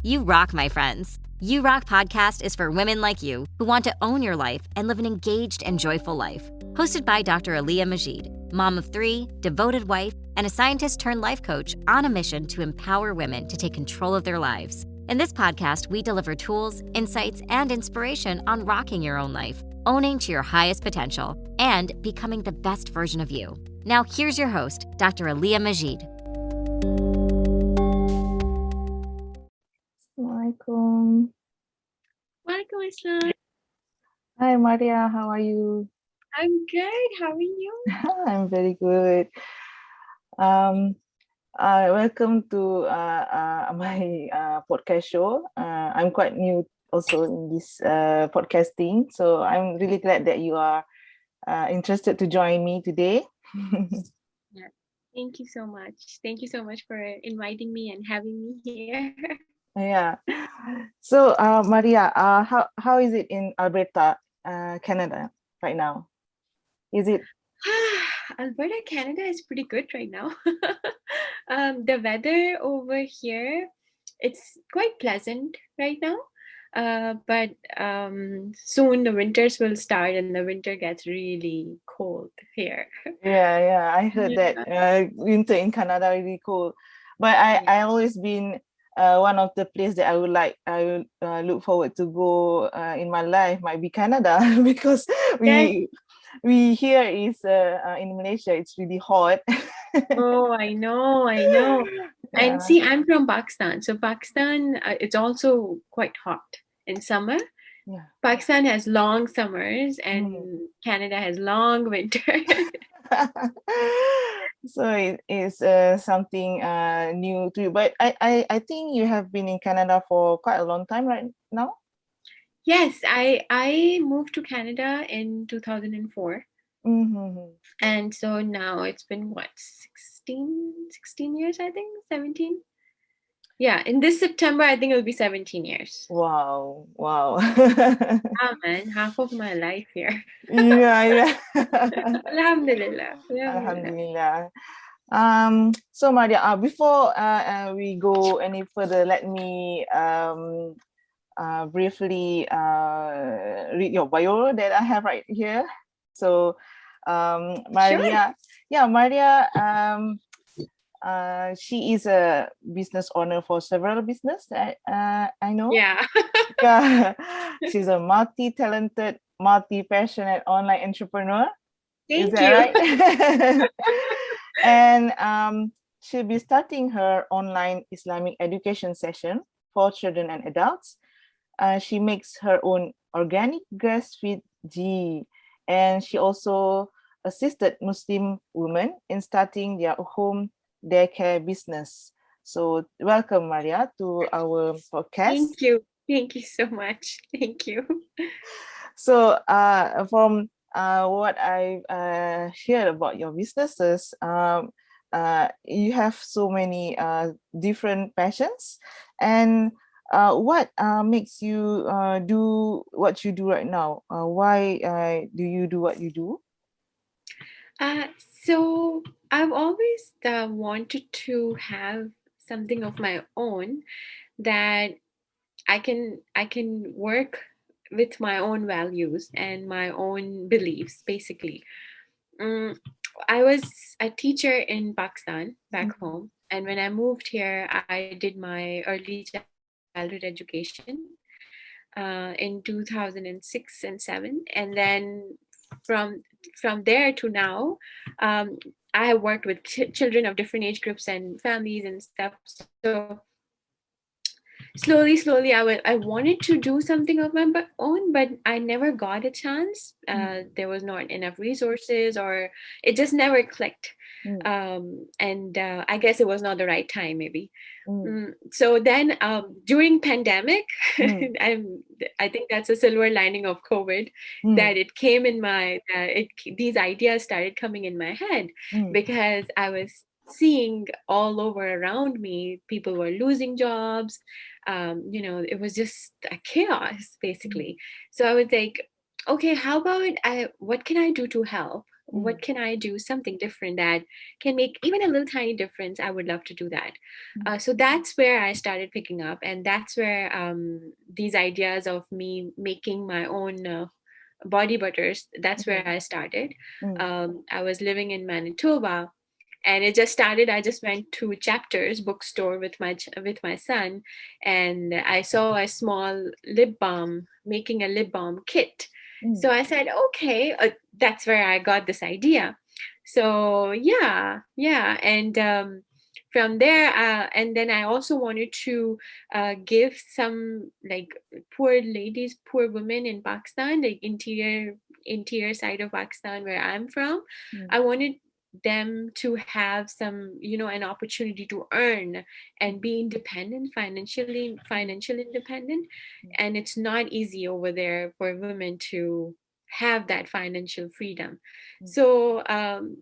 You rock, my friends. You Rock podcast is for women like you who want to own your life and live an engaged and joyful life. Hosted by Dr. Aliyah Majid, mom of 3, devoted wife, and a scientist turned life coach on a mission to empower women to take control of their lives. In this podcast, we deliver tools, insights, and inspiration on rocking your own life, owning to your highest potential, and becoming the best version of you. Now, here's your host, Dr. Aliyah Majid. Assalamualaikum. Walaikum assalam. Hi Maria, how are you? I'm good. How are you? I'm very good. Welcome to my podcast show. I'm quite new also in this podcasting, so I'm really glad that you are interested to join me today. Yeah. Thank you so much. Thank you so much for inviting me and having me here. Yeah. So Maria, how is it in Alberta, Canada right now? Is it? Alberta, Canada is pretty good right now. The weather over here, it's quite pleasant right now. But soon the winters will start and the winter gets really cold here. Yeah, I heard that winter in Canada really cold. But I always been one of the place that I would look forward to go in my life might be Canada because we here is in Malaysia it's really hot. Oh, I know. Yeah. And see, I'm from Pakistan. So Pakistan, it's also quite hot in summer. Yeah. Pakistan has long summers and Canada has long winters. So it is something new to you. But I think you have been in Canada for quite a long time right now. Yes, I moved to Canada in 2004. And so now it's been what, 16 years, I think, 17. Yeah, in this September, I think it'll be 17 years. Wow. Ah, man, half of my life here. Yeah. Alhamdulillah. So Maria, before we go any further, let me briefly read your bio that I have right here. So Maria, sure. Maria, she is a business owner for several business. I know. Yeah. She's a multi-talented, multi-passionate online entrepreneur. Thank is that you. Right? And she'll be starting her online Islamic education session for children and adults. She makes her own organic grass-fed ghee, and she also assisted Muslim women in starting their home daycare business. So welcome, Maria, to our podcast. Thank you so much. Thank you. So from what I heard about your businesses, you have so many different passions, and what makes you do what you do right now? Why do you do what you do? So I've always wanted to have something of my own that I can work with my own values and my own beliefs, basically. I was a teacher in Pakistan, back home, and when I moved here, I did my early childhood education in 2006 and 7, and then from there to now, I have worked with children of different age groups and families and stuff. So slowly I wanted to do something of my own, but I never got a chance. There was not enough resources, or it just never clicked. And I guess it was not the right time, maybe. So then during pandemic, I think that's a silver lining of COVID, that it came in these ideas started coming in my head, because I was seeing all over around me, people were losing jobs. It was just a chaos, basically. So I was like, okay, how about what can I do to help? what can I do, something different that can make even a little tiny difference. I would love to do that. So that's where I started picking up, and that's where these ideas of me making my own body butters, that's where I started. Mm. I was living in Manitoba, and it just started. I just went to Chapters bookstore with my son, and I saw a small lip balm, making a lip balm kit. Mm. So I said, okay, that's where I got this idea. So yeah, and from there, and then I also wanted to give some, like, poor ladies, poor women in Pakistan, like interior side of Pakistan where I'm from. Mm. I wanted them to have some, an opportunity to earn and be independent, financially independent. And it's not easy over there for women to have that financial freedom. So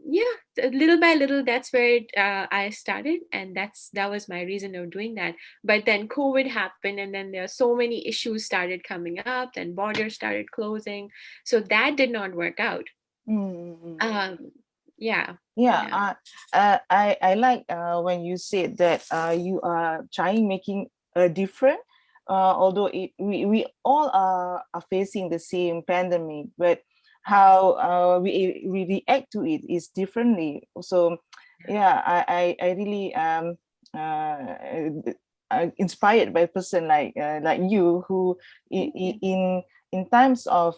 yeah, little by little, that's where I started, and that was my reason of doing that. But then COVID happened, and then there are so many issues started coming up, and borders started closing, so that did not work out. Mm. um yeah. Yeah, Yeah. I like when you said that you are trying making a different, although we all are facing the same pandemic, but how we react to it is differently. So yeah, I really inspired by a person like you who in times of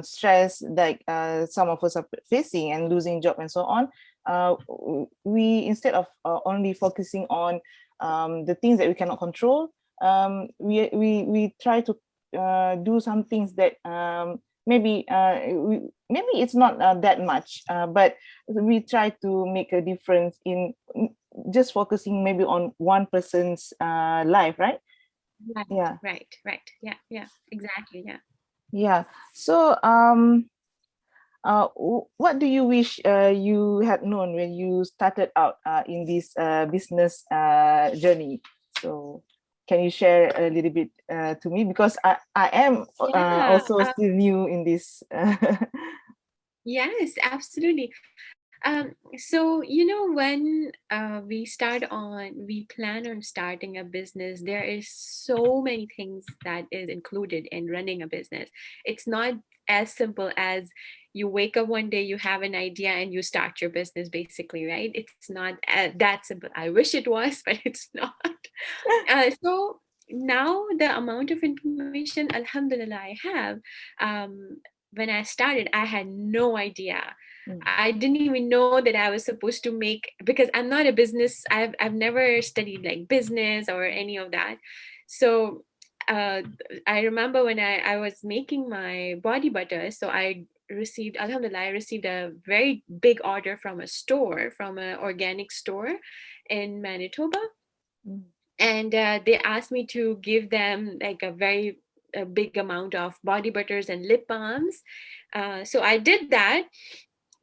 stress like some of us are facing and losing job and so on, we instead of only focusing on the things that we cannot control, we try to do some things that maybe it's not that much, but we try to make a difference in just focusing maybe on one person's life, right? Right, Yeah. right. Yeah, yeah, exactly. Yeah. Yeah. So what do you wish you had known when you started out in this business journey? So can you share a little bit to me, because I am Yeah. also still new in this. Yes, absolutely. So when we plan on starting a business, there is so many things that is included in running a business. It's not as simple as you wake up one day, you have an idea, and you start your business, basically, right? It's not that simple. I wish it was, but it's not. So now the amount of information, alhamdulillah, I have. When I started, I had no idea. Mm, I didn't even know that I was supposed to make, because I'm not a business. I've never studied like business or any of that. So uh, I remember when I was making my body butter. So I received, alhamdulillah, I received a very big order from a store, from an organic store in Manitoba, mm, and they asked me to give them like a big amount of body butters and lip balms. So I did that,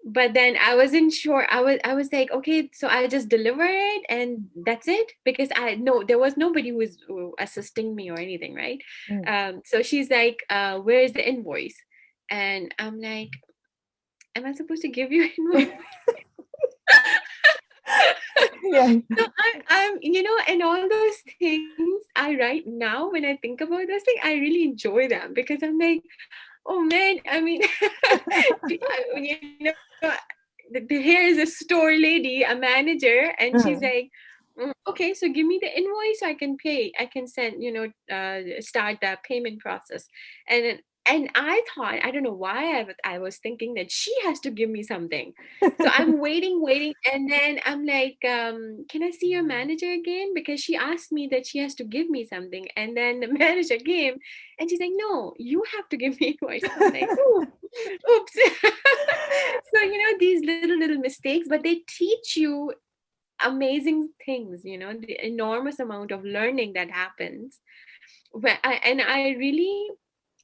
but then I wasn't sure. I was like, okay, so I just deliver it and that's it, because I know there was nobody who was assisting me or anything, right? mm. So she's like, where is the invoice? And I'm like, am I supposed to give you invoice? Yeah. So and all those things, I right now when I think about those things, I really enjoy them, because I'm like, oh man, I mean, here is a store lady, a manager, and she's Mm. like, okay, so give me the invoice so I can pay. I can send, start the payment process. And I thought, I don't know why I was thinking that she has to give me something. So I'm waiting, and then I'm like, can I see your manager again? Because she asked me that she has to give me something. And then the manager came, and she's like, no, you have to give me invoice. I'm like, oh, oops. So, these little mistakes, but they teach you amazing things, the enormous amount of learning that happens. And I really,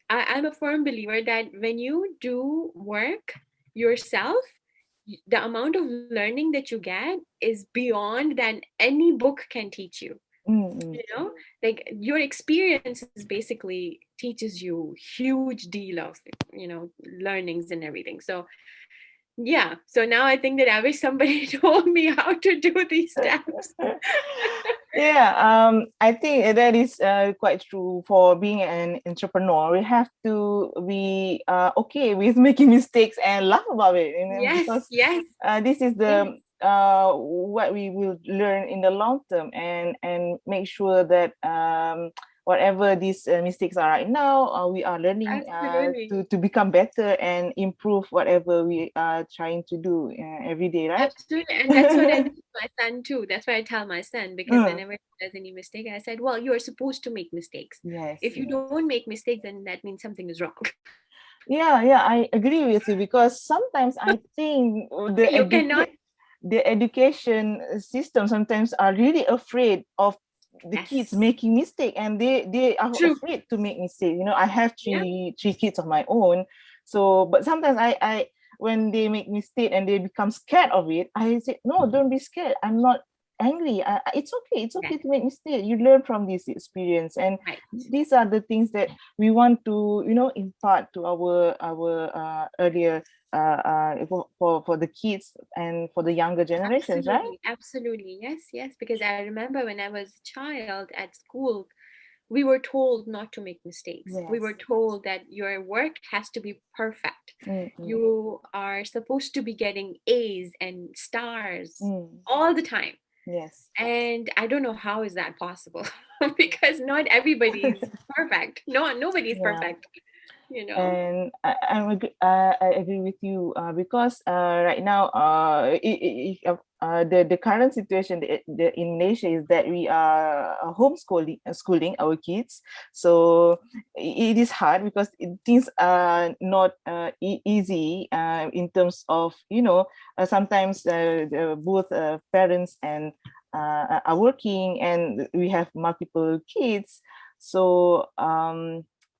I'm a firm believer that when you do work yourself, the amount of learning that you get is beyond than any book can teach you. Mm-mm. You know, like your experiences basically teaches you huge deal of, learnings and everything. So yeah, so now I think that I wish somebody told me how to do these steps. Yeah, I think that is quite true. For being an entrepreneur, we have to be okay with making mistakes and laugh about it, Yes, because yes, this is yes, the what we will learn in the long term, and make sure that whatever these mistakes are right now, we are learning absolutely. to become better and improve whatever we are trying to do every day, right? Absolutely. And that's what I do with my son too. That's what I tell my son, because Mm, whenever he does any mistake, I said, well, you are supposed to make mistakes. yes, If you yes. don't make mistakes, then that means something is wrong. Yeah, I agree with you, because sometimes I think You cannot. the education system sometimes are really afraid of the kids Yes, making mistake, and they are true. afraid to make mistake. I have Yeah, three kids of my own, so but sometimes I when they make mistake and they become scared of it, I say, no, don't be scared. I'm not angry. It's okay. It's yeah, okay to make mistake. You learn from this experience, and right. these are the things that we want to impart to our earlier for the kids and for the younger generations, right? Absolutely, absolutely. Yes, yes. Because I remember when I was a child at school, we were told not to make mistakes. We were Yes. told that your work has to be perfect. Mm-mm. You are supposed to be getting A's and stars Mm. all the time. Yes. And I don't know how is that possible because not everybody is perfect. No, nobody's Yeah. perfect, you know. And I agree with you, because right now, the current situation, in Malaysia, is that we are schooling our kids. So it is hard, because things are not easy in terms of, sometimes both parents and are working, and we have multiple kids. So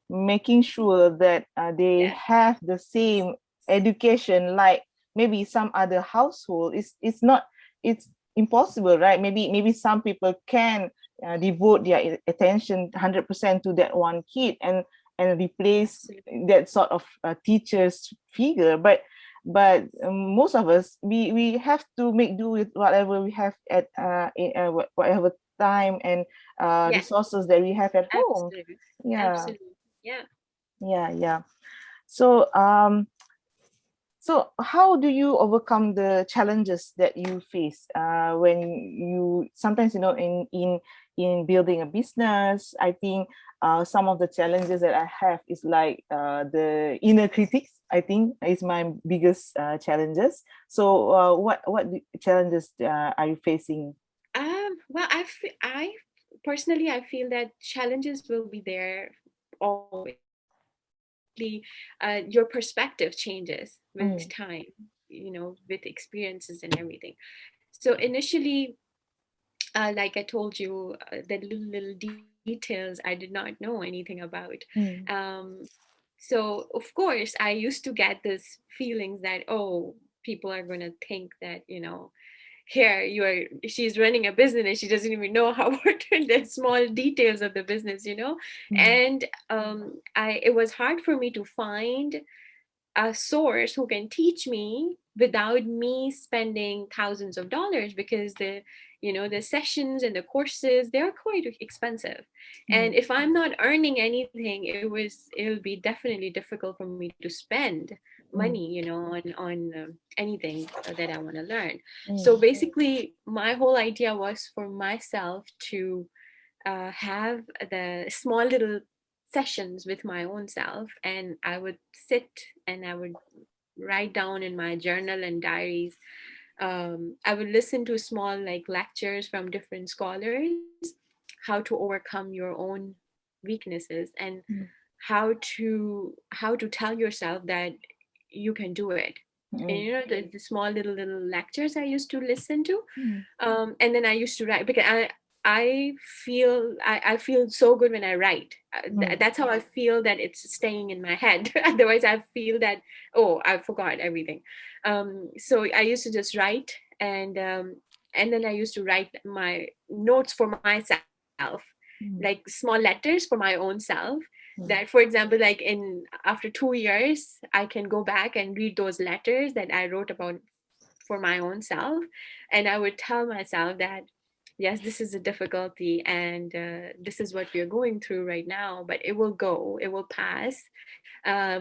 making sure that they Yes, have the same education like maybe some other household, it's not, it's impossible, right? Maybe some people can devote their attention 100% to that one kid, and replace absolutely. that sort of teacher's figure, but most of us, we have to make do with whatever we have at whatever time and Yes, resources that we have at home. absolutely. Yeah, Absolutely. Yeah. yeah. So so how do you overcome the challenges that you face when you sometimes, in building a business? I think some of the challenges that I have is like the inner critics. I think is my biggest challenges. So what challenges are you facing? Well, I personally, I feel that challenges will be there always. Basically, your perspective changes with Mm, time, with experiences and everything. So initially, like I told you, the little details I did not know anything about. mm, Um, so of course, I used to get this feelings that, oh, people are gonna think that, here she's running a business and she doesn't even know how important the small details of the business. mm, And I it was hard for me to find a source who can teach me without me spending thousands of dollars, because the sessions and the courses, they're quite expensive. And mm, if I'm not earning anything, it'll be definitely difficult for me to spend money, mm, on anything that I want to learn. So mm, basically my whole idea was for myself to have the small little sessions with my own self, and I would sit and I would write down in my journal and diaries. I would listen to small like lectures from different scholars, how to overcome your own weaknesses, and mm, how to tell yourself that you can do it. And mm, the small little lectures I used to listen to, mm, and then I used to write, because I feel so good when I write. mm, That's how I feel that it's staying in my head. Otherwise, I feel that, oh, I forgot everything. So I used to just write, and then I used to write my notes for myself. myself, Mm. like small letters for my own self. Mm. That, for example, like in after 2 years, I can go back and read those letters that I wrote about for my own self, and I would tell myself that yes, this is a difficulty, and this is what we are going through right now, but it will go, it will pass.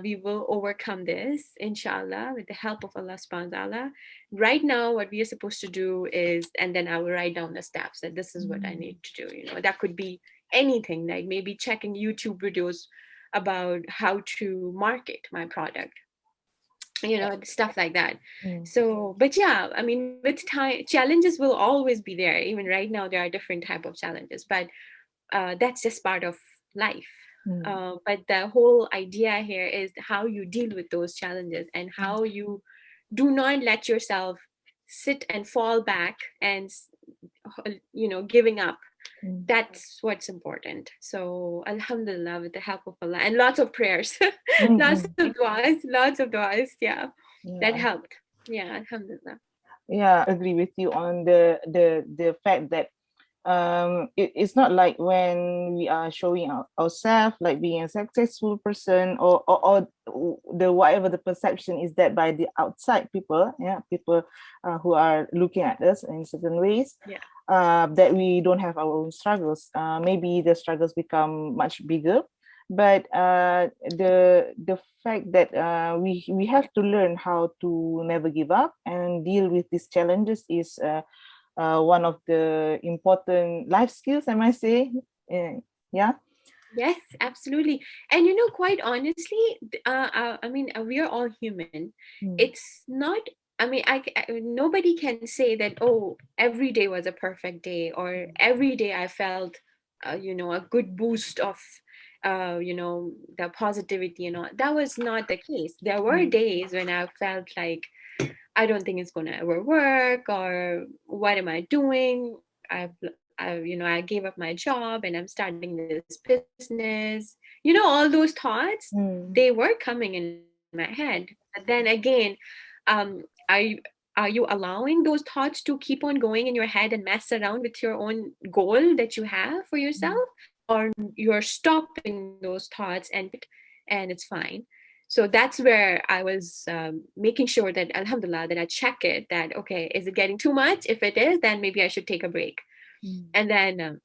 We will overcome this, inshallah, with the help of Allah subhanahu wa ta'ala. Right now, what we are supposed to do is, and then I will write down the steps that this is what I Mm. need to do. That could be anything, like maybe checking YouTube videos about how to market my product, stuff like that. Mm. So, but yeah, I mean, with time, challenges will always be there. Even right now, there are different type of challenges, but that's just part of life. Mm. But the whole idea here is how you deal with those challenges and Mm. how you do not let yourself sit and fall back and giving up. Mm. That's what's important. So alhamdulillah, with the help of Allah and lots of prayers, Mm. lots Mm. of du'as, lots of du'as, yeah, that Yeah. helped. Yeah, alhamdulillah. Yeah, agree with you on the fact that it's not like when we are showing ourselves like being a successful person, or the whatever the perception is that by the outside people, yeah, people who are looking at us in certain ways, Yeah. that we don't have our own struggles. Maybe the struggles become much bigger, but the fact that we have to learn how to never give up and deal with these challenges is one of the important life skills, I might say. Yeah. Yes, absolutely. And quite honestly, I mean, we are all human. Mm. It's not. I mean, nobody can say that. Oh, every day was a perfect day, or every day I felt, a good boost of, the positivity and all. That was not the case. There were Mm. days when I felt like I don't think it's gonna ever work, or what am I doing? I gave up my job and I'm starting this business. All those thoughts, they Mm. were coming in my head. But then again, are you are you allowing those thoughts to keep on going in your head and mess around with your own goal that you have for yourself, Mm. or you're stopping those thoughts and it's fine? So that's where I was making sure that alhamdulillah that I check it, that okay, is it getting too much? If it is, then maybe I should take a break, Mm. and then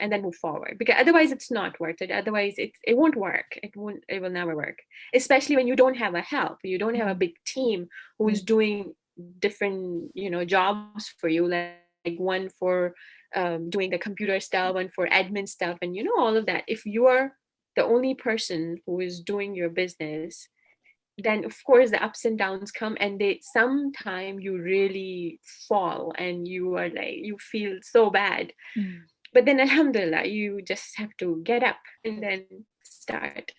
and then move forward, because otherwise it's not worth it. Otherwise it won't work. It will never work, especially when you don't have a help, you don't have a Mm. big team who is Mm. doing different jobs for you, like one for doing the computer stuff, one for admin stuff, and all of that. If you are the only person who is doing your business, then of course the ups and downs come, and they sometime you really fall and you are like, you feel so bad. Mm. But then alhamdulillah, you just have to get up and then start.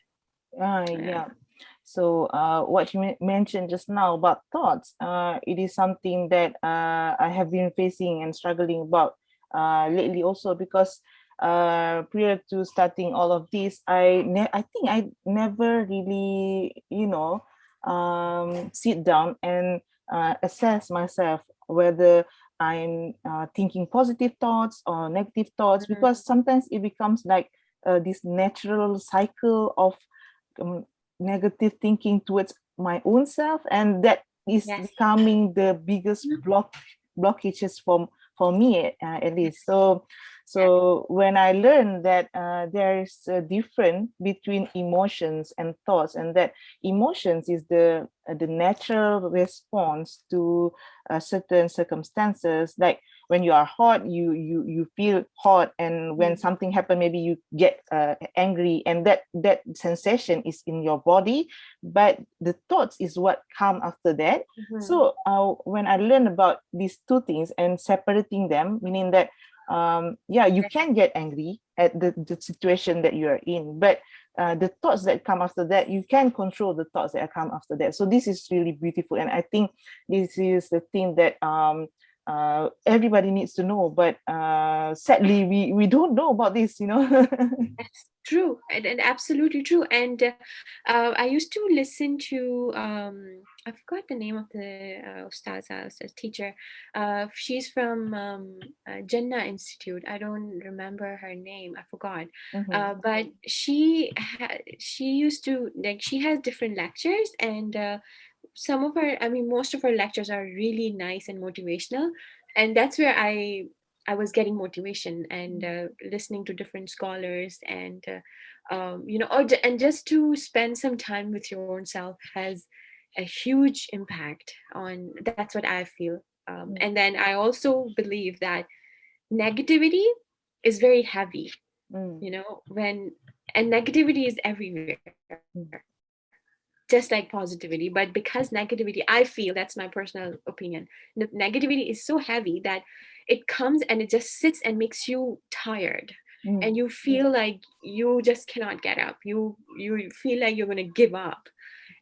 Yeah. So what you mentioned just now about thoughts, it is something that I have been facing and struggling about lately also, because prior to starting all of this, I think I never really, sit down and assess myself whether I'm thinking positive thoughts or negative thoughts, Mhm. because sometimes it becomes like this natural cycle of um, negative thinking towards my own self, and that is Yes. becoming the biggest blockages for me, at least. So Yes. when I learned that there is a difference between emotions and thoughts, and that emotions is the natural response to certain circumstances, like when you are hot, you feel hot, and when Mhm. something happen, maybe you get angry, and that sensation is in your body, but the thoughts is what come after that. Mhm. So when I learned about these two things and separating them, meaning that yeah, you can get angry at the situation that you are in, but the thoughts that come after that, you can control the thoughts that come after that. So this is really beautiful, and I think this is the thing that everybody needs to know, but sadly we don't know about this, That's true, and absolutely true. And I used to listen to I forgot the name of the Ustaza, teacher. She's from Jannah Institute. I don't remember her name. I forgot. Mm-hmm. But she used to, like, she has different lectures, and some of her, I mean, most of her lectures are really nice and motivational, and that's where I was getting motivation and listening to different scholars, and and just to spend some time with your own self has a huge impact on. That's what I feel. And then I also believe that negativity is very heavy, Mm-hmm. when, and negativity is everywhere, just like positivity. But because negativity, I feel, that's my personal opinion, negativity is so heavy that it comes and it just sits and makes you tired, and Mm-hmm. you feel like you just cannot get up, you feel like you're going to give up.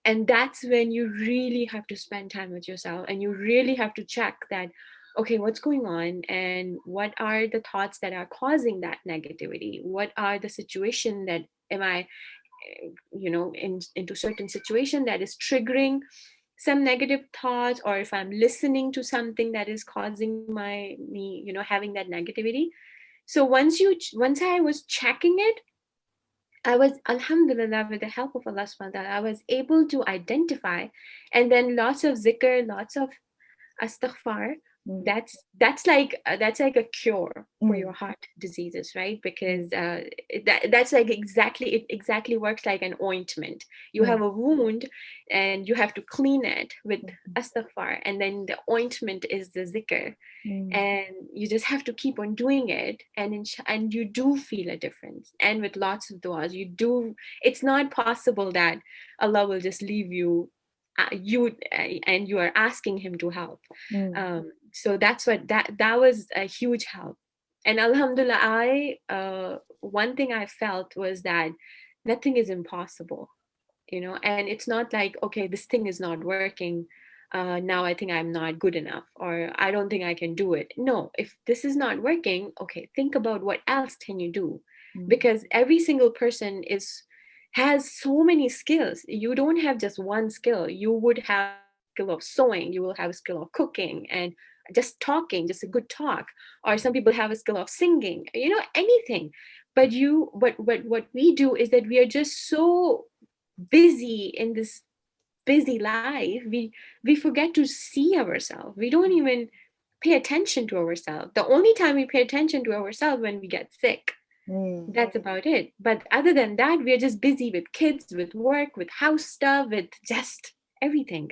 And that's when you really have to spend time with yourself, and you really have to check that, okay, what's going on, and what are the thoughts that are causing that negativity, what are the situation that am I into certain situation that is triggering some negative thoughts, or if I'm listening to something that is causing me having that negativity. So once I was checking it, I was, alhamdulillah, with the help of Allah subhanahu wa ta'ala, I was able to identify, and then lots of zikr, lots of astaghfar. That's like a cure for Mm-hmm. your heart diseases, right? Because that's like exactly, it exactly works like an ointment. You Mm-hmm. have a wound, and you have to clean it with astaghfar, and then the ointment is the zikr, Mm-hmm. and you just have to keep on doing it, and and you do feel a difference. And with lots of du'as, you do. It's not possible that Allah will just leave you, and you are asking him to help. So that's what, that was a huge help. And alhamdulillah, I one thing I felt was that nothing is impossible, and it's not like, okay, this thing is not working, now I think I'm not good enough, or I don't think I can do it. No, if this is not working, okay, think about what else can you do, because every single person is has so many skills. You don't have just one skill. You would have a skill of sewing, you will have a skill of cooking, and just talking, just a good talk. Or some people have a skill of singing, anything. But what we do is that we are just so busy in this busy life, we forget to see ourselves. We don't even pay attention to ourselves. The only time we pay attention to ourselves when we get sick. Mm-hmm. That's about it. But other than that, we are just busy with kids, with work, with house stuff, with just everything.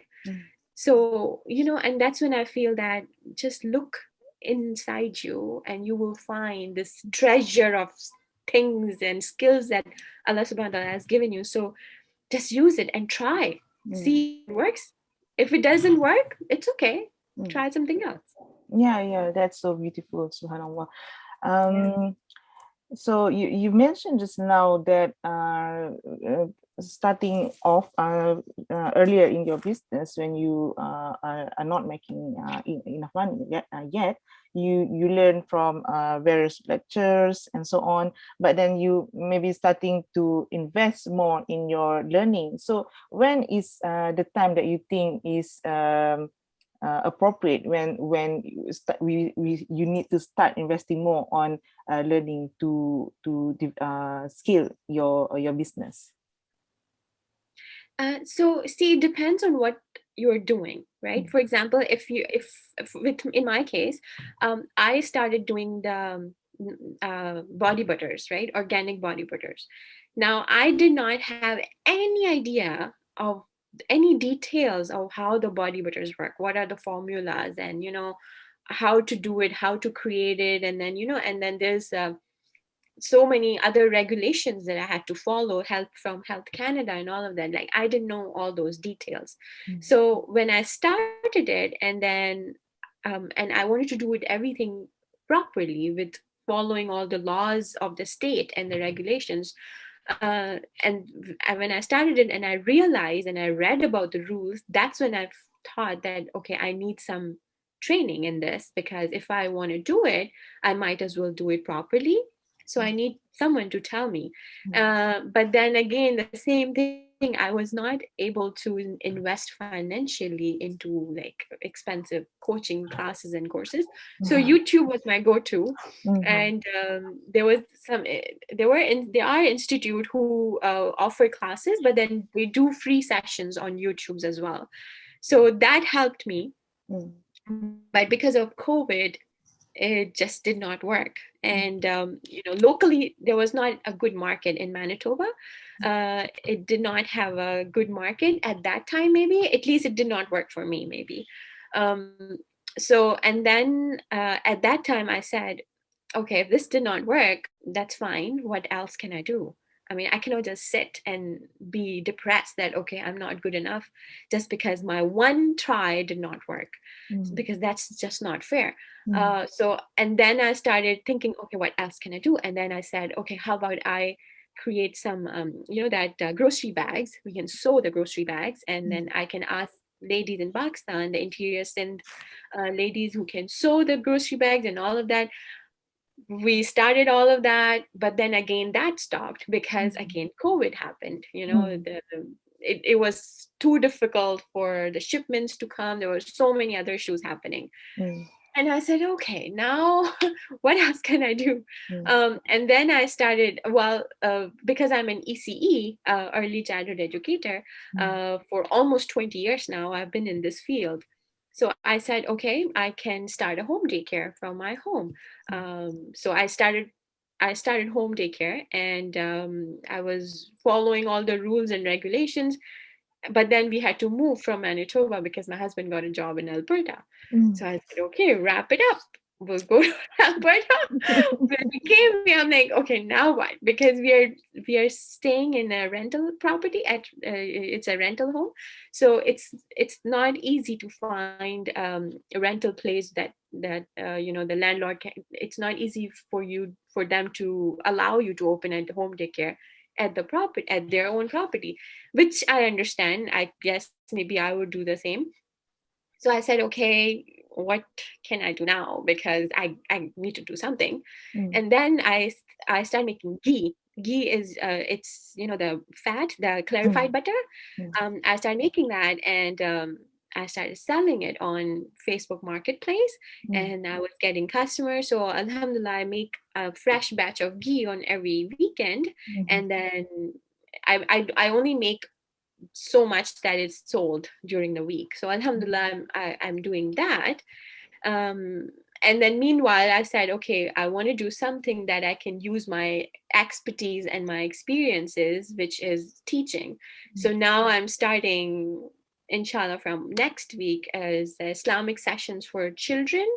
So, and that's when I feel that just look inside you, and you will find this treasure of things and skills that Allah subhanahu wa ta'ala has given you. So just use it and try. Mm-hmm. See if it works. If it doesn't work, it's okay. Mm-hmm. Try something else. Yeah, yeah, that's so beautiful, subhanallah. Yeah. um So you mentioned just now that starting off earlier in your business, when you are not making enough money yet, you learn from various lectures and so on. But then you maybe starting to invest more in your learning. So when is the time that you think is appropriate, when you need to start investing more on learning to scale your business? So see, it depends on what you're doing, right? Mm, For example, if with in my case, I started doing the body butters, right? Organic body butters. Now, I did not have any idea of any details of how the body butters work. What are the formulas, and how to do it, how to create it, and then and then there's so many other regulations that I had to follow, help from Health Canada and all of that. Like, I didn't know all those details. mm, So when I started it, and I wanted to do it everything properly, with following all the laws of the state and the regulations. When I started it and I realized and I read about the rules, that's when I thought that, okay, I need some training in this, because if I want to do it, I might as well do it properly. So I need someone to tell me. mm, But then again, the same thing I was not able to invest financially into like expensive coaching classes and courses. So Mhm. YouTube was my go-to. Mhm. And there was some there are institute who offer classes, but then they do free sessions on YouTube's as well. So that helped me. Mm. But because of COVID, it just did not work. Mm. And locally there was not a good market in Manitoba. It did not have a good market at that time. Maybe at least it did not work for me. Maybe. Um, so and then at that time I said, okay, if this did not work, that's fine. What else can I do? I mean, I cannot just sit and be depressed that, okay, I'm not good enough just because my one try did not work, Mm. because that's just not fair. Mm. And then I started thinking, okay, what else can I do? And then I said, okay, how about I create some, that grocery bags. We can sew the grocery bags, and Mm. then I can ask ladies in Pakistan, the interior send ladies who can sew the grocery bags and all of that. We started all of that, but then again that stopped because Mm. again COVID happened. Mm. It was too difficult for the shipments to come. There were so many other issues happening, Mm. and I said, okay, now what else can I do? Mm. And then I started, well, because I'm an ECE, early childhood educator, Mm. for almost 20 years now. I've been in this field. So I said, okay, I can start a home daycare from my home. So I started home daycare, and I was following all the rules and regulations. But then we had to move from Manitoba because my husband got a job in Alberta. Mm. So I said, okay, wrap it up. We'll go to Alberta. When we came here, I'm like, okay, now what? Because we are staying in a rental property it's a rental home, so it's not easy to find a rental place that the landlord can. It's not easy for them to allow you to open a home daycare at the property, at their own property, which I understand. I guess maybe I would do the same. So I said, okay, what can I do now? Because I need to do something. Mm. And then I started making ghee. Ghee is it's the fat, the Mm. clarified butter. Mm. I started making that, and I started selling it on Facebook Marketplace, Mm. and I was getting customers. So Alhamdulillah, I make a fresh batch of ghee on every weekend, Mhm. and then I only make so much that is sold during the week. So Alhamdulillah, I'm doing that. Um, and then meanwhile, I said, okay, I want to do something that I can use my expertise and my experiences, which is teaching. So now I'm starting, inshallah, from next week as Islamic sessions for children,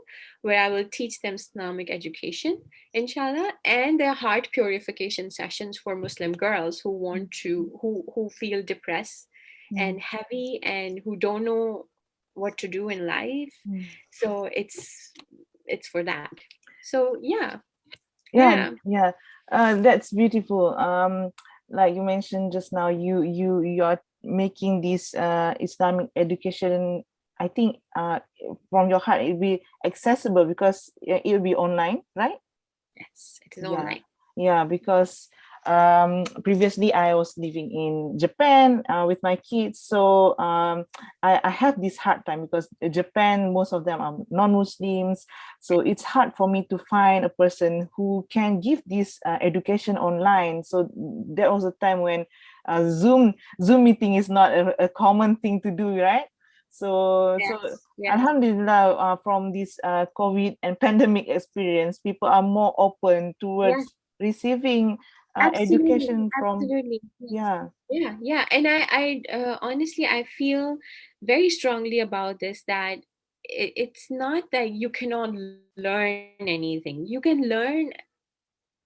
where I will teach them Islamic education, inshallah, and the heart purification sessions for Muslim girls who want to, who feel depressed Mm. and heavy and who don't know what to do in life. Mm. So it's for that. So yeah. Yeah, Yeah. yeah. That's beautiful. Like you mentioned just now, you're making this Islamic education. I think from your heart it'll be accessible because it'll be online, right? Yes, it is Yeah, online. yeah, because previously I was living in Japan with my kids, so I have this hard time because Japan, most of them are non-Muslims, so it's hard for me to find a person who can give this education online. So there was a time when Zoom meeting is not a common thing to do, right? So Yes, yes. Alhamdulillah, from this COVID and pandemic experience, people are more open Yes, towards receiving absolutely, education from, absolutely. Yes. yeah. Yeah, yeah. And I honestly, I feel very strongly about this, that it's not that you cannot learn anything. You can learn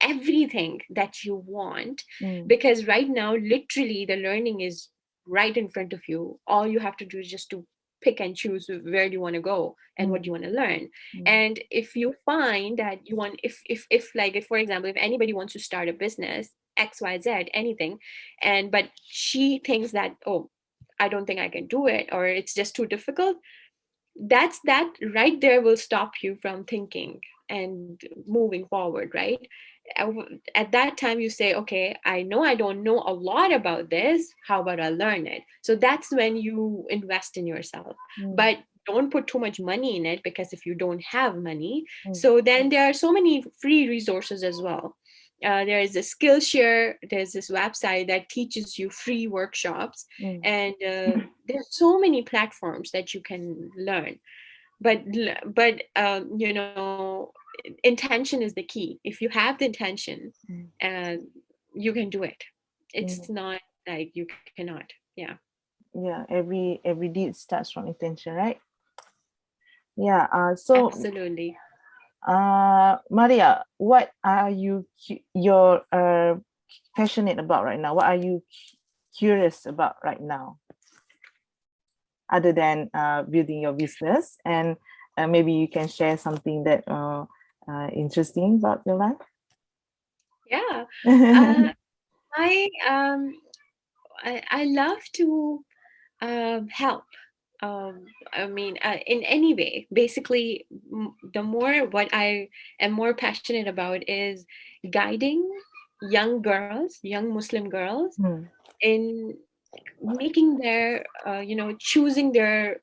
everything that you want, Mm. because right now literally the learning is right in front of you. All you have to do is just to pick and choose where do you want to go and what do Mm. you want to learn. Mm. And if you find that you want, if like, if for example, if anybody wants to start a business XYZ, anything, and but she thinks that, oh, I don't think I can do it, or it's just too difficult, that right there will stop you from thinking, and moving forward, right? At that time you say, okay, I know I don't know a lot about this, how about I learn it? So that's when you invest in yourself. mm, But don't put too much money in it, because if you don't have money, mm, so then there are so many free resources as well. There is a Skillshare. There's this website that teaches you free workshops, mm, and there's so many platforms that you can learn. But you know, intention is the key. If you have the intention, mm, uh, you can do it. It's mm. not like you cannot. Yeah. Yeah, every deed starts from intention, right? Yeah. Absolutely. Maria, what are you're passionate about right now? What are you curious about right now, other than building your business? And maybe you can share something that interesting about your life. Yeah. uh, I I love to help. I mean, in any way. Basically, the more what I am more passionate about is guiding young girls, young Muslim girls, Mm, in making their, choosing their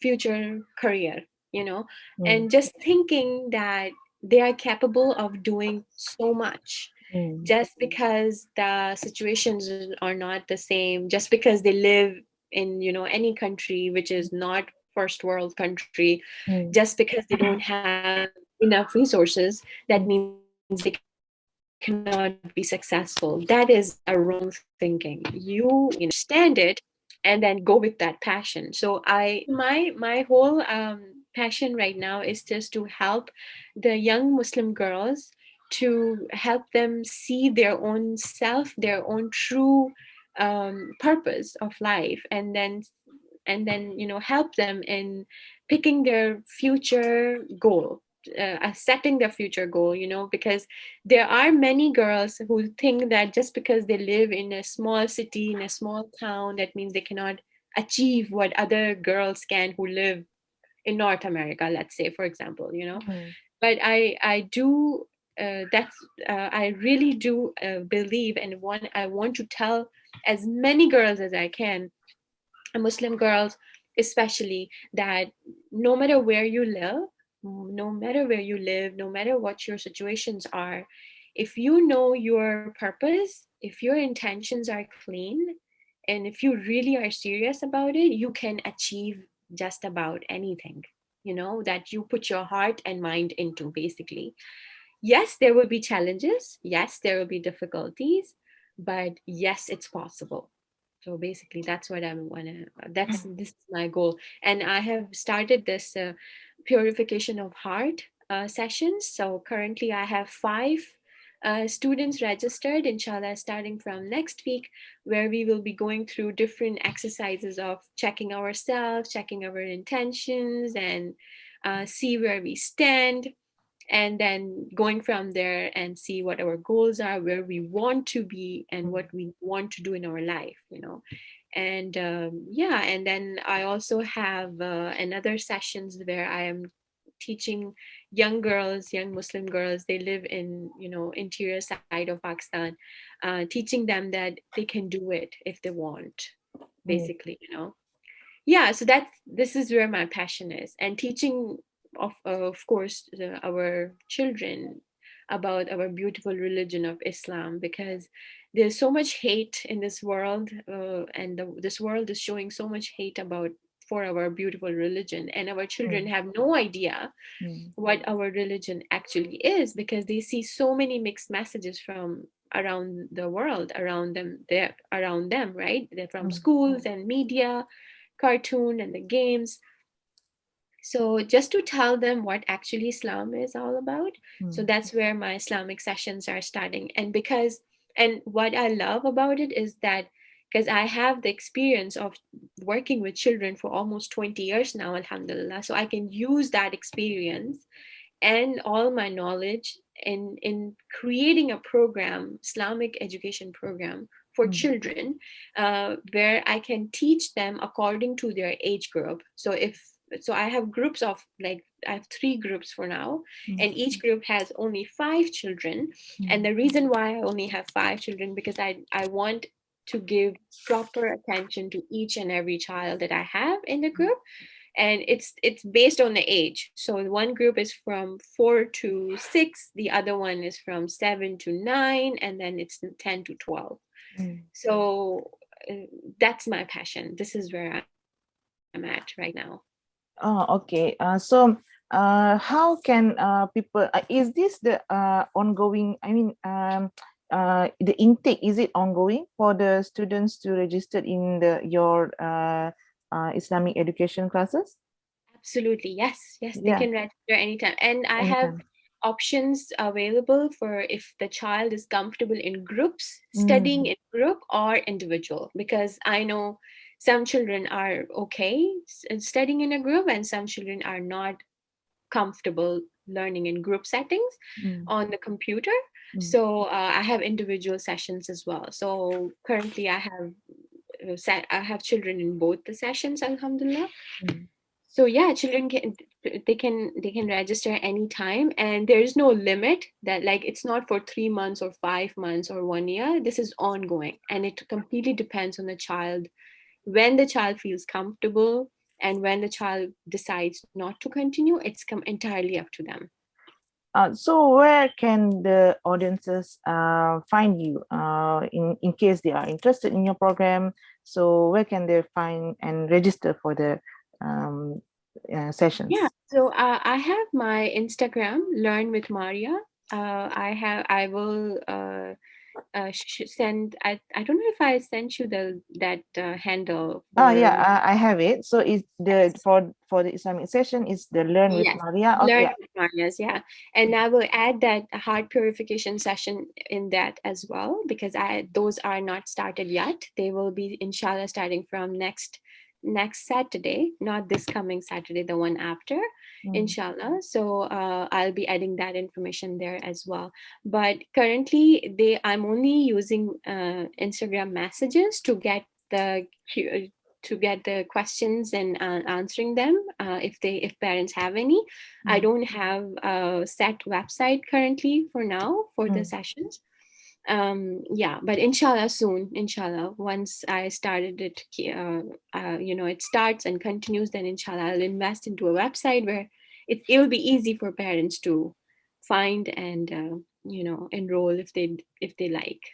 future career, you know, mm, and just thinking that they are capable of doing so much, mm, just because the situations are not the same, just because they live in, any country which is not first world country, mm, just because they don't have enough resources, that mm, means they cannot be successful. That is a wrong thinking. You understand it and then go with that passion. So my whole passion right now is just to help the young Muslim girls, to help them see their own self, their own true purpose of life, and then help them in picking their future goal, setting their future goal, because there are many girls who think that just because they live in a small city, in a small town, that means they cannot achieve what other girls can who live in North America, let's say, for example, mm, but I do, that's I really do believe, and I want to tell as many girls as I can, Muslim girls especially, that no matter where you live, no matter where you live, no matter what your situations are, if you know your purpose, if your intentions are clean, and if you really are serious about it, you can achieve just about anything, that you put your heart and mind into, basically. Yes, there will be challenges. Yes, there will be difficulties, but yes, it's possible. So basically, that's what I want to. This is my goal, and I have started this purification of heart sessions. So currently, I have 5 students registered, inshallah, starting from next week, where we will be going through different exercises of checking ourselves, checking our intentions, and see where we stand, and then going from there and see what our goals are, where we want to be, and mm, what we want to do in our life, and yeah, and then I also have another sessions where I am teaching young girls, young Muslim girls. They live in, interior side of Pakistan, teaching them that they can do it if they want, mm, basically, yeah. So this is where my passion is, and teaching of course our children about our beautiful religion of Islam, because there's so much hate in this world, and this world is showing so much hate about for our beautiful religion, and our children mm, have no idea mm, what our religion actually is, because they see so many mixed messages from around the world, around them, right? They're from mm, schools and media, cartoon, and the games. So just to tell them what actually Islam is all about. So mm, that's where my Islamic sessions are starting. And what I love about it is that, because I have the experience of working with children for almost 20 years now, alhamdulillah, so I can use that experience and all my knowledge in creating a program, Islamic education program for mm, children, where I can teach them according to their age group. So if so I have groups of like, I have 3 groups for now, Mm. and each group has only 5 children. And the reason why I only have 5 children, because I want to give proper attention to each and every child that I have in the group. And it's based on the age. So one group is from 4 to 6, the other one is from 7 to 9, and then it's 10 to 12. Mm. So that's my passion. This is where I'm at right now. Oh, okay. How can people, is this the ongoing, I mean, the intake, is it ongoing for the students to register in your Islamic education classes? Absolutely. Yes. Yes, they Yeah, can register anytime. And I have anytime. options available for if the child is comfortable in groups, studying Mm. in group or individual, because I know some children are okay studying in a group, and some children are not comfortable learning in group settings Mm. on the computer. Mm. So I have individual sessions as well. So currently I have children in both the sessions, alhamdulillah. Mm. So yeah, children can register anytime, and there is no limit that, like, it's not for 3 months or 5 months or 1 year. This is ongoing, and it completely depends on the child, when the child feels comfortable, and when the child decides not to continue. It's come entirely up to them. So where can the audiences find you in case they are interested in your program? So where can they find and register for the um, Yeah, sessions? so I have my Instagram, Learn with Maria. I will send. I don't know if I sent you that handle Oh for yeah, I have it. So it's the yes. for the Islamic session is the Learn with Yes, Maria. learn Okay. with Marias, yeah. And I will add that heart purification session in that as well, because I those are not started yet. They will be inshallah starting from next Saturday, not this coming Saturday, the one after, Mm. inshallah. So I'll be adding that information there as well. But currently, I'm only using Instagram messages to get the questions and answering them if parents have any. I Mm. don't have a set website currently for now for the Mm. sessions. Yeah, but inshallah soon, inshallah, once I started it, it starts and continues, then inshallah I'll invest into a website where it'll be easy for parents to find and enroll if they like.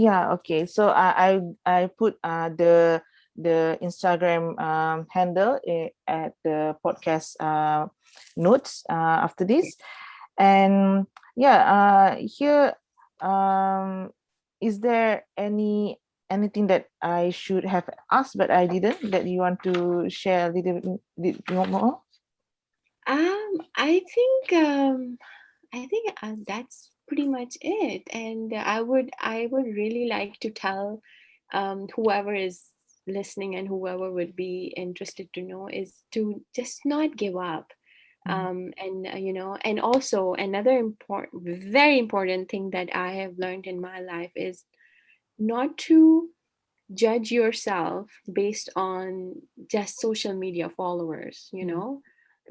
Yeah, okay. So I put the Instagram handle at the podcast notes after Okay. this, and yeah, here is there anything that I should have asked but I didn't that you want to share a little bit more? I think that's pretty much it, and I would really like to tell whoever is listening and whoever would be interested to know is to just not give up. Mm. And also another very important thing that I have learned in my life is not to judge yourself based on just social media followers, Mm.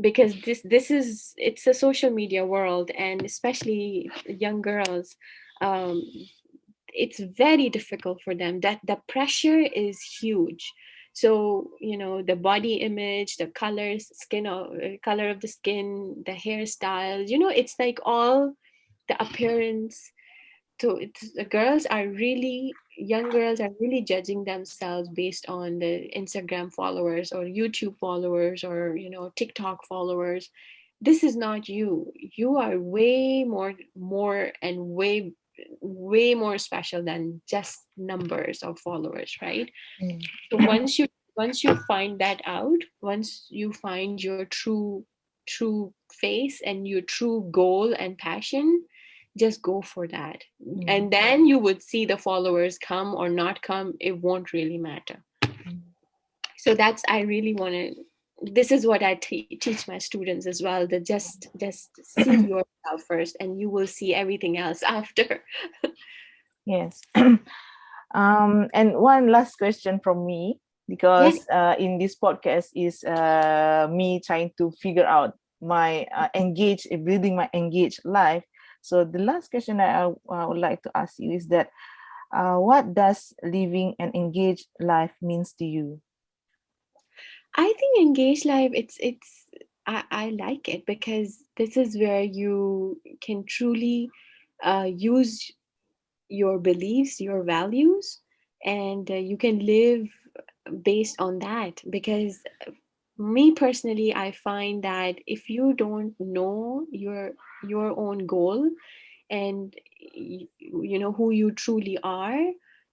because it's a social media world, and especially young girls, um, it's very difficult for them. That the pressure is huge. So the body image, the color of the skin, the hairstyle, it's like all the appearance. So the young girls are really judging themselves based on the Instagram followers or YouTube followers or TikTok followers. This is not you. You are way more and way more special than just numbers of followers, right? Mm. So once you find that out, once you find your true face and your true goal and passion, just go for that. Mm. And then you would see the followers come or not come. It won't really matter. Mm. So that's I really want to. This is what I teach my students as well. That just see yourself first, and you will see everything else after. Yes. And one last question from me. because in this podcast is me trying to figure out my building my engaged life. So the last question that I would like to ask you is that what does living an engaged life means to you? I think engaged life, I like it because this is where you can truly use your beliefs, your values, and you can live based on that. Because me personally, I find that if you don't know your own goal, and you know who you truly are,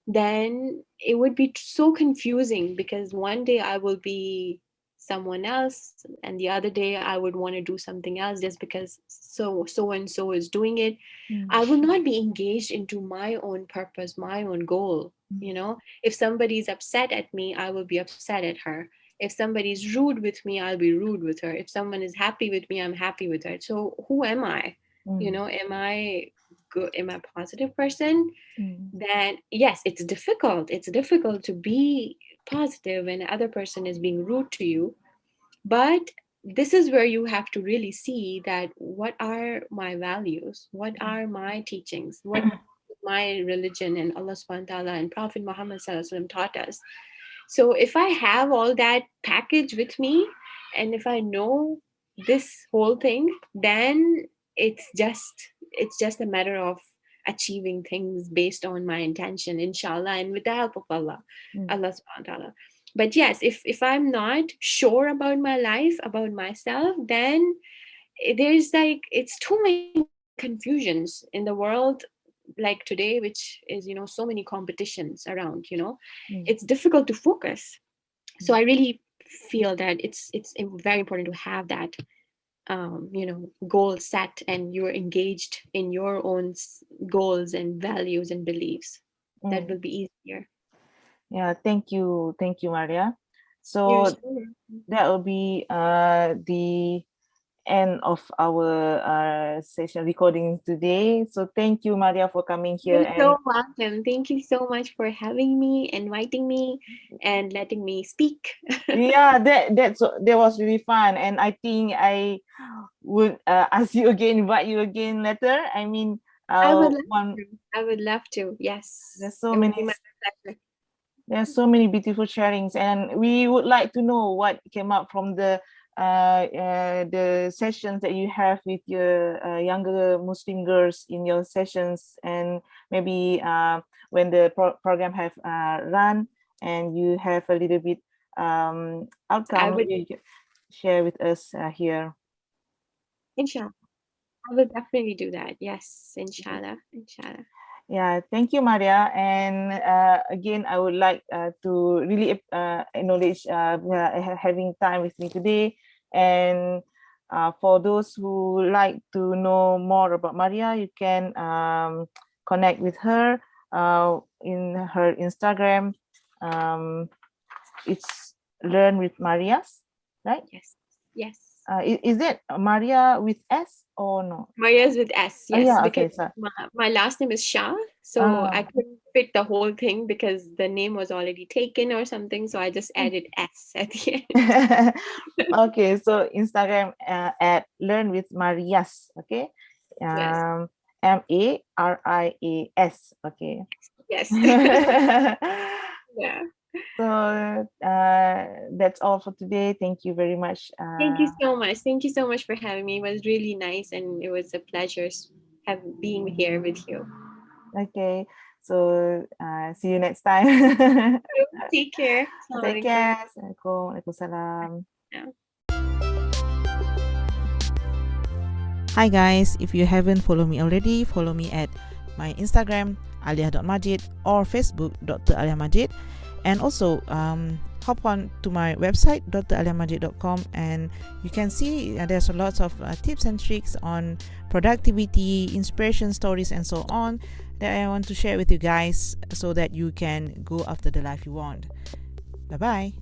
then it would be so confusing, because one day I will be someone else and the other day I would want to do something else just because so and so is doing it. Mm, I will not be engaged into my own purpose, my own goal. mm, You know, if somebody's upset at me, I will be upset at her. If somebody's rude with me, I'll be rude with her. If someone is happy with me, I'm happy with her. So who am I? You mm, know, am I good? Am I a positive person? mm, Then yes, it's difficult. It's difficult to be positive when the other person is being rude to you. But this is where you have to really see that what are my values, what are my teachings, what my religion and Allah subhanahu wa ta'ala and Prophet Muhammad sallallahu alaihi wasallam taught us. So if I have all that package with me, and if I know this whole thing, then it's just a matter of achieving things based on my intention, inshallah, and with the help of Allah, mm, Allah subhanahu wa ta'ala. But yes, if I'm not sure about my life, about myself, then there's like it's too many confusions in the world like today, which is, you know, so many competitions around, you know, mm, it's difficult to focus. So mm, I really feel that it's very important to have that you know, goal set, and you're engaged in your own goals and values and beliefs. That mm. will be easier. Yeah, thank you, Maria. You're So so that will be the end of our session recording today. So thank you, Maria, for coming here. You're And so welcome. Thank you so much for having me, inviting me, and letting me speak. yeah, that was really fun. And I think I would ask you again, invite you again later. I mean, I would love one to. I would love to. Yes, there's so it would be many my pleasure. There's so many beautiful sharings, and we would like to know what came up from the sessions that you have with your younger Muslim girls in your sessions, and maybe when the program have run and you have a little bit I outcome, would, maybe you can share with us here. inshallah. I will definitely do that. Yes, inshallah. Inshallah. Yeah, thank you, Maria. And again, I would like to really acknowledge having time with me today. And for those who like to know more about Maria, you can connect with her in her Instagram. It's Learn with Marias, right? Yes. Yes. Is it Maria with S or no? Maria's with S, Oh, yes, yeah, because okay. So, my last name is Shah, so I ah. couldn't fit the whole thing because the name was already taken or something, so I just added S at the end. Okay, so Instagram at Learn with Marias. Okay, Yes, Marias. Okay. yes. Yeah. So that's all for today. Thank you very much. Thank you so much. Thank you so much for having me. It was really nice, and it was a pleasure have being here with you. Okay, so see you next time. Take care. Take Assalamualaikum. care. Assalamualaikum. Waalaikumsalam. Yeah. Hi guys, if you haven't followed me already, follow me at my Instagram aliah.majid or Facebook Dr. Aliah Majid, and also hop on to my website draliahmajid.com, and you can see there's lots of tips and tricks on productivity, inspiration stories, and so on that I want to share with you guys so that you can go after the life you want. Bye bye.